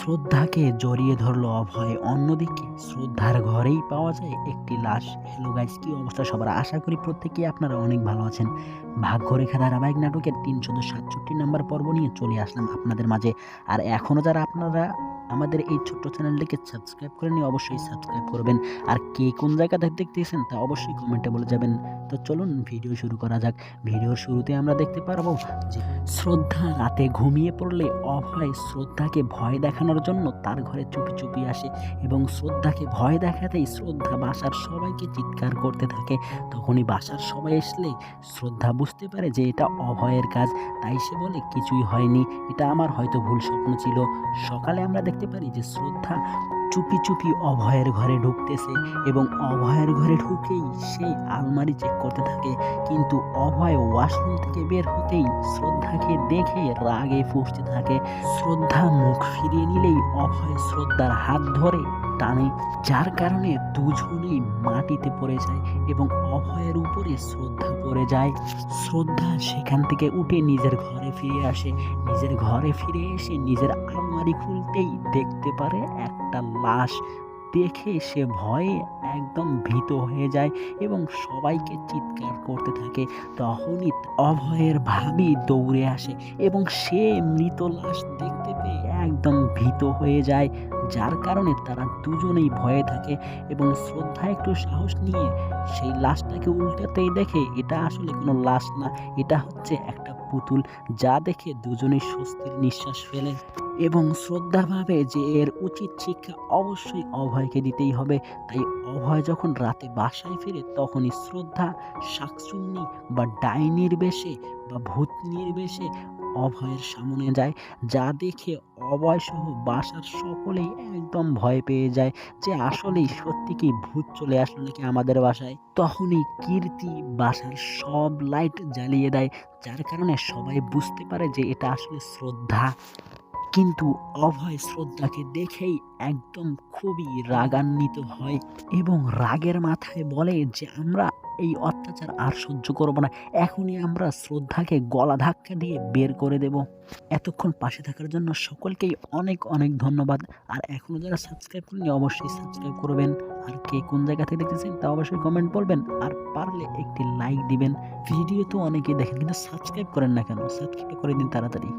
শ্রদ্ধাকে জড়িয়ে ধরলো অভয়। অন্যদিকে শ্রদ্ধার ঘরেই পাওয়া যায় একটি লাশ। হ্যালো গাইস, কি অবস্থা সবার? আশা করি প্রত্যেকেই আপনারা অনেক ভালো আছেন। ভাগ্যরেখা ধারাবাহিক নাটকের ৩৬৭ নম্বর পর্ব নিয়ে চলে আসলাম আপনাদের মাঝে। আর এখনও যারা আপনারা আমাদের এই ছোট্ট চ্যানেলটিকে সাবস্ক্রাইব করেননি, অবশ্যই সাবস্ক্রাইব করবেন। আর কে কোন জায়গা থেকে দেখতেছেন তা অবশ্যই কমেন্টে বলে যাবেন। তো চলুন ভিডিও শুরু করা যাক। ভিডিওর শুরুতে আমরা দেখতে পারবো যে শ্রদ্ধা রাতে ঘুমিয়ে পড়লে অভয় শ্রদ্ধাকে ভয় দেখানোর জন্য তার ঘরে চুপি চুপি আসে এবং শ্রদ্ধাকে ভয় দেখাতেই শ্রদ্ধা বাসার সবাইকে চিৎকার করতে থাকে। তখনই বাসার সবাই আসলে শ্রদ্ধা বুঝতে পারে যে এটা অভয়ের কাজ। তাই সে বলে, কিছুই হয়নি, এটা আমার হয়তো ভুল স্বপ্ন ছিল। সকালে আমরা দেখতে পারি যে শ্রদ্ধা চুপি চুপি অভয়ের ঘরে ঢুকতেছে এবং অভয়ের ঘরে ঢুকেই সে আলমারি চেক করতে থাকে। কিন্তু অভয় ওয়াশরুম থেকে বের হতেই শ্রদ্ধাকে দেখে রাগে ফুঁসতে থাকে। শ্রদ্ধা মুখ ফিরিয়ে নিলেই অভয় শ্রদ্ধার হাত ধরে টানে, যার কারণে দুজনেই মাটিতে পড়ে যায় এবং অভয়ের উপরে শ্রদ্ধা পড়ে যায়। শ্রদ্ধা সেখান থেকে উঠে নিজের ঘরে ফিরে আসে। নিজের ঘরে ফিরে এসে নিজের আলমারি খুলতেই দেখতে পারে একটা লাশ। দেখে সে ভয়ে একদম ভীত হয়ে যায় এবং সবাইকে চিৎকার করতে থাকে। তখনই অভয়ের ভাবি দৌড়ে আসে এবং সে মৃত লাশ দেখতে পেয়ে একদম ভীত হয়ে যায়, যার কারণে তারা দুজনেই ভয়ে থাকে। এবং শ্রদ্ধা একটু সাহস নিয়ে সেই লাশটাকে উল্টাতেই দেখে এটা আসলে কোনো লাশ না, এটা হচ্ছে একটা পুতুল। যা দেখে দুজনেই স্বস্তির নিঃশ্বাস ফেলে এবং শ্রদ্ধা ভাবে যে এর উচিত শিক্ষা অবশ্যই অভয়কে দিতেই হবে। তাই অভয় যখন রাতে বাসায় ফিরে তখনই শ্রদ্ধা শাকচুন্নি বা ডাইনির বেশে বা ভূতনির বেশে অভয়ের সামনে যায়, যা দেখে অভয় সহ বাসার সকলেই একদম ভয় পেয়ে যায় যে আসলেই সত্যি কি ভূত চলে আসলো নাকি আমাদের বাসায়। তখনই কীর্তি বাসার সব লাইট জ্বালিয়ে দেয়, যার কারণে সবাই বুঝতে পারে যে এটা আসলে শ্রদ্ধা। কিন্তু অভয় শ্রদ্ধাকে দেখেই একদম খুবই রাগান্বিত হয় এবং রাগের মাথায় বলে যে আমরা এই অত্যাচার আর সহ্য করব না, এখনই আমরা শ্রদ্ধাকে গলা ধাক্কা দিয়ে বের করে দেব। এতক্ষণ পাশে থাকার জন্য সকলকেই অনেক অনেক ধন্যবাদ। আর এখনও যারা সাবস্ক্রাইব করেনি অবশ্যই সাবস্ক্রাইব করবেন। আর কে কোন জায়গা থেকে দেখতেছেন তা অবশ্যই কমেন্ট বলবেন। আর পারলে একটি লাইক দিবেন। ভিডিও তো অনেকেই দেখেন কিন্তু সাবস্ক্রাইব করেন না কেন? সাবস্ক্রাইব করে দিন তাড়াতাড়ি।